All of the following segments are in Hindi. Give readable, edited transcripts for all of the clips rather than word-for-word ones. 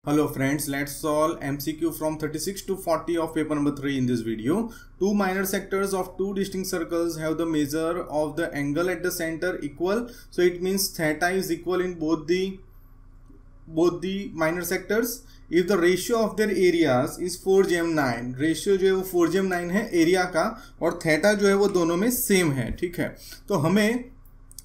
Hello friends, let's solve MCQ from 36 to 40 of paper number 3 in this video. Two minor sectors of two distinct circles have the measure of the angle at the center equal. So it means theta is equal in both the minor sectors. If the ratio of their areas is 4:9, ratio जो है वो 4:9 है एरिया का, और थीटा जो है वो दोनों में सेम है. ठीक है, तो हमें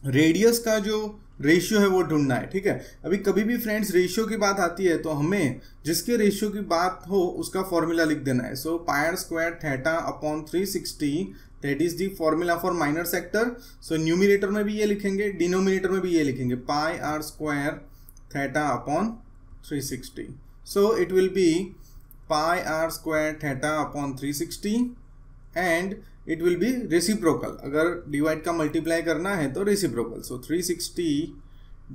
रेडियस का जो रेशियो है वो ढूंढना है. ठीक है, अभी कभी भी फ्रेंड्स रेशियो की बात आती है तो हमें जिसके रेशियो की बात हो उसका फॉर्मूला लिख देना है. So pi are square theta upon 360, that is the formula for minor sector. So numerator में भी ये लिखेंगे, डिनोमिनेटर में भी ये लिखेंगे, pi are square theta upon 360. So it will be pi are square theta upon 360 and it will be reciprocal. अगर डिवाइड का मल्टीप्लाई करना है तो reciprocal. So 360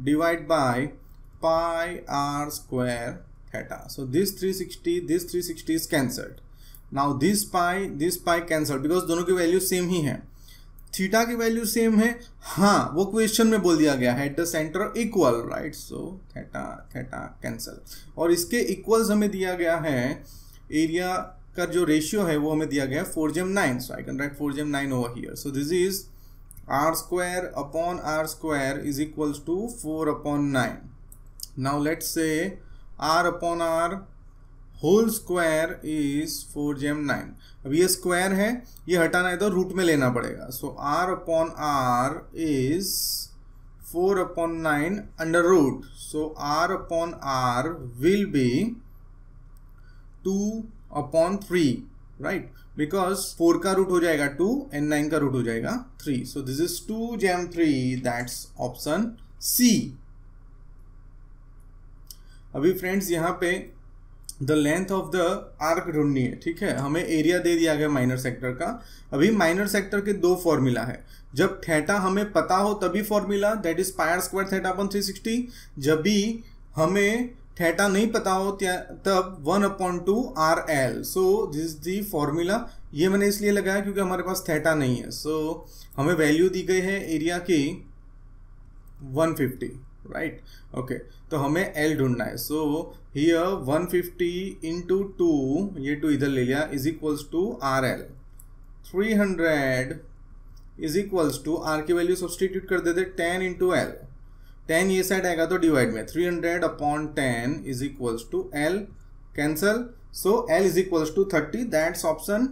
divide by pi are square theta. So this 360 is cancelled. Now this pi cancelled because दोनों की वैल्यू सेम ही है. थीटा की वैल्यू सेम है, हाँ वो क्वेश्चन में बोल दिया गया है at the centre equal, right. So theta cancel, और इसके इक्वल्स हमें दिया गया है, एरिया का जो रेशियो है वो हमें दिया गया है 4:9. So I can write 4:9 over here. So this is r square upon r square is equals to 4/9. Now let's say r upon r whole square is 4:9. अब ये स्क्वायर है, ये हटाना है तो रूट में लेना पड़ेगा. So r upon r is 4/9 under root. So r upon r will be 2/3, right, because 4 का रूट हो जाएगा 2 एंड 9 का रूट हो जाएगा 3. So this is 2/3, that's option C. अभी फ्रेंड्स यहाँ पे the length of the arc ढूंढनी है. ठीक है, हमें एरिया दे दिया गया माइनर सेक्टर का. अभी माइनर सेक्टर के दो फॉर्मूला है. जब थीटा हमें पता हो तभी formula, that is pi are square theta upon 360. जब भी हमें थीटा नहीं पता हो तब 1/2 RL. So this is the formula. ये मैंने इसलिए लगाया क्योंकि हमारे पास थीटा नहीं है. सो हमें वैल्यू दी गई है एरिया की 150, राइट. ओके, तो हमें L ढूंढना है. सो हियर 150 इंटू 2, ये 2 इधर ले लिया, is equals to RL. 300 is equals to, R की वैल्यू सब्सटीट्यूट कर देते 10 इंटू L. 10 ये साइड आएगा तो डिवाइड में 300/10 is equals to L cancel. So L is equals to 30, that's option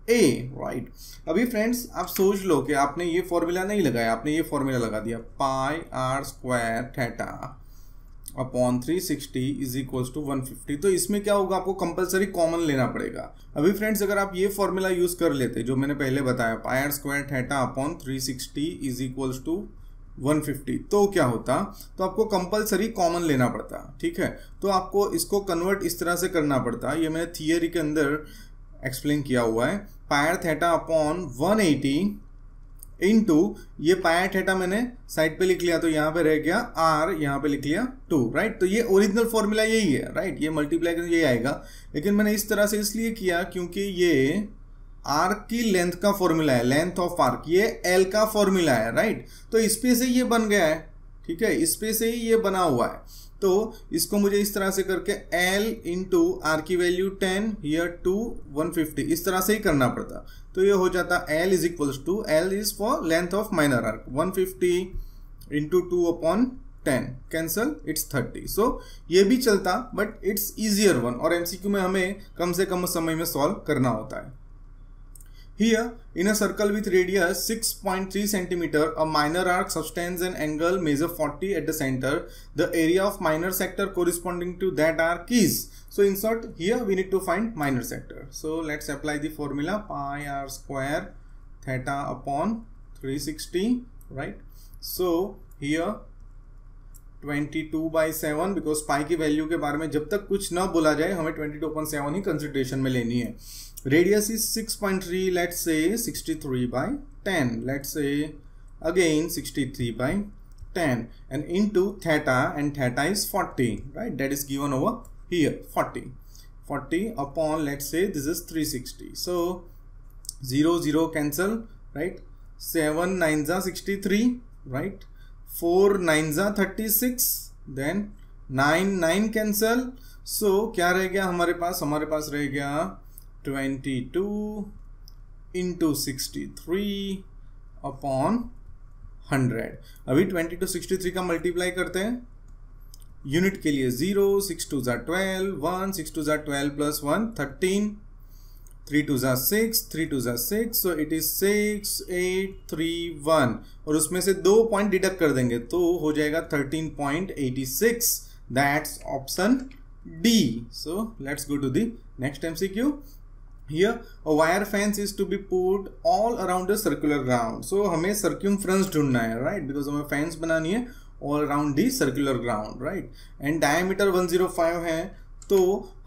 A, right. अभी फ्रेंड्स आप सोच लो कि आपने ये फॉर्मूला नहीं लगाया, आपने ये फॉर्मूला लगा दिया, pi are square theta upon 360 is equals to 150. तो इसमें क्या होगा, आपको कंपलसरी कॉमन लेना पड़ेगा. अभी फ्रेंड्स अगर आप ये फॉर्मूला यूज कर लेते जो मैंने पहले बताया, pi are square theta upon 360 is equals to 150, तो क्या होता, तो आपको कंपलसरी कॉमन लेना पड़ता. ठीक है, तो आपको इसको कन्वर्ट इस तरह से करना पड़ता. ये मैंने थियरी के अंदर एक्सप्लेन किया हुआ है. पाई आर थीटा अपॉन 180 इंटू ये पाई आर थीटा मैंने साइड पे लिख लिया तो यहाँ पे रह गया आर, यहाँ पे लिख लिया 2, राइट. तो ये ओरिजिनल फॉर्मूला यही है, राइट. ये मल्टीप्लाई करके यही आएगा, लेकिन मैंने इस तरह से इसलिए किया क्योंकि ये आर्क की लेंथ का फॉर्मूला है, लेंथ ऑफ आर्क, ये एल का फॉर्मूला है, राइट. तो इस पे से ये बन गया है. ठीक है, इस पे से ही ये बना हुआ है. तो इसको मुझे इस तरह से करके L इंटू आर की वैल्यू 10, हियर 2, 150, इस तरह से ही करना पड़ता. तो ये हो जाता L is equals to, L is for length of minor arc, 150 into 2/10 cancel, it's 30. So ये भी चलता बट इट्स इजियर वन, और MCQ में हमें कम से कम समय में सॉल्व करना होता है. Here, in a circle with radius 6.3 cm, a minor arc sustains an angle measure 40 at the center. The area of minor sector corresponding to that arc is. So in short, here we need to find minor sector. So let's apply the formula pi r square theta upon 360, right? So here 22/7, because पाई की वैल्यू के बारे में जब तक कुछ ना बोला जाए हमें 22/7 ही कंसिडरेशन में लेनी है. Radius is 6.3, let's say 63/10, let's say again 63/10, and into theta, and theta is 40, right, that is given over here, 40 upon, let's say this is 360. So 0 cancel, right, 7 9s are 63, right, 4 9s are 36, then 9 9 cancel. सो क्या रह गया हमारे पास रह गया 22 इंटू 63 अपॉन 100। अभी 22 63 का मल्टीप्लाई करते हैं यूनिट के लिए 0, 6 2 ज़ा 12, 1 6 2 ज़ा 12 प्लस 1 13, 3 2 ज़ा 6, 3 2 ज़ा 6, सो इट इज 6 8 3 1 और उसमें से 2 पॉइंट डिडक्ट कर देंगे तो हो जाएगा 13.86। That's option D. So let's go to the next MCQ। Here a wire fence is to be put all around a circular ground. So हमें circumference ढूंढना है, right? Because हमें fence बनानी है all around the circular ground, right? And diameter 105 है तो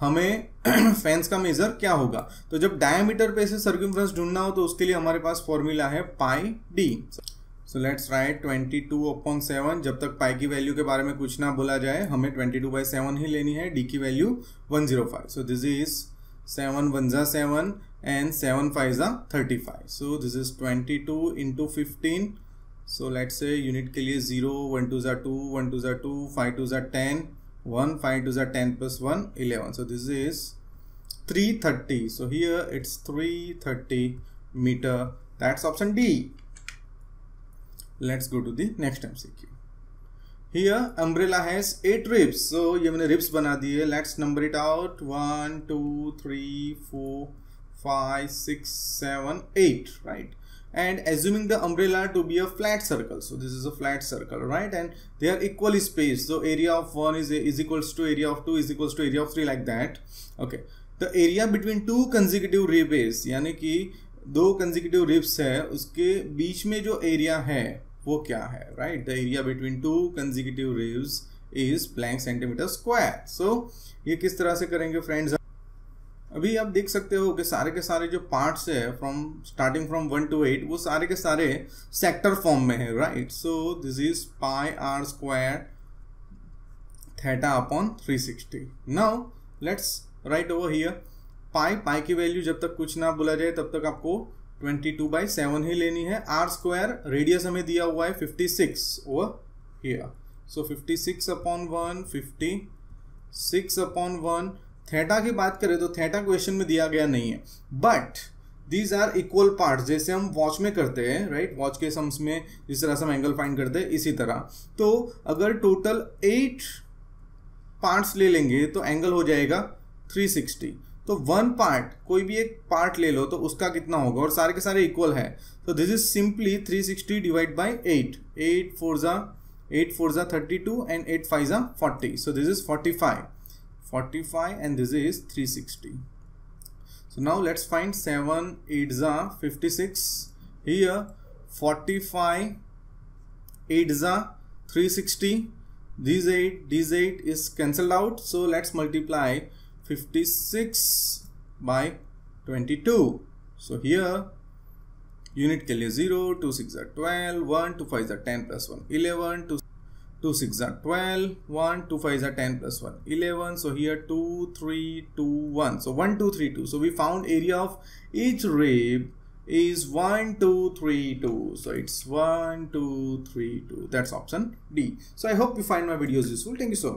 हमें फेंस का मेजर क्या होगा? तो जब डायमीटर पे से सर्क्यूमफ्रेंस ढूंढना हो तो उसके लिए हमारे पास फॉर्मूला है पाई डी। So let's write 22/7। जब तक पाई की वैल्यू के बारे में कुछ ना बोला जाए हमें 22/7 ही लेनी है। डी की वैल्यू 105। सो दिस इज 7 1 ज़ा 7 and 7 5 ज़ा 35. So this is 22 into 15. So let's say unit के लिए 0 1 2 ज़ा 2 1 2 ज़ा 2 5 2 ज़ा 10 1 5 2 ज़ा 10 plus 1 11. So this is 330. So here it's 330 meter. That's option D. Let's go to the next MCQ. Here umbrella has 8 ribs. So ये मैंने ribs बना दिए. Let's number it out. 1 2 3 4 5 6 7 8, right? And assuming the umbrella to be a flat circle. So this is a flat circle, right? And they are equally spaced. So area of 1 is equals to area of 2 is equals to area of 3, like that. Okay. The area between two consecutive ribs, यानी कि 2 consecutive ribs है उसके बीच में जो area है वो क्या है, right? The area between 2 consecutive ribs is blank centimeter square. So ये किस तरह से करेंगे फ्रेंड्स? अभी आप देख सकते हो कि सारे के सारे जो पार्ट्स है स्टार्टिंग फ्रॉम 1 to 8 वो सारे के सारे सेक्टर फॉर्म में है, right? So this is pi are square theta upon 360. Now let's write over here pi की वैल्यू जब तक कुछ ना बोला जाए तब तक आपको 22/7 ही लेनी है. आर स्क्वायर रेडियस हमें दिया हुआ है 56 ओवर हियर. सो 56/1 56/1. थीटा की बात करें तो थीटा क्वेश्चन में दिया गया नहीं है, but these are equal parts जैसे हम वॉच में करते हैं, राइट? वॉच के सम्स में जिस तरह से हम एंगल फाइंड करते हैं इसी तरह. तो अगर टोटल 8 पार्ट्स ले लेंगे तो एंगल हो जाएगा 360. तो वन पार्ट कोई भी एक पार्ट ले लो तो उसका कितना होगा, और सारे के सारे इक्वल है. तो this is simply 360 divide by 8. 8 4 ज़ा 32 एंड 8 5 ज़ा 40. सो this is 45 and this is 360. So now let's find 7 8 ज़ा 56. Here 45 8 ज़ा 360. These 8 is cancelled out. So let's multiply 56 by 22. So here unit के लिए 0 2 6 ज़ा 12 1 2 5 ज़ा 10 plus 1 11 2 6 ज़ा 12 1 2 5 ज़ा 10 plus 1 11. So here 2 3 2 1. So 1 2 3 2. So we found area of each rib is 1 2 3 2. So it's 1 2 3 2. That's option D. So I hope you find my videos useful. Thank you so much.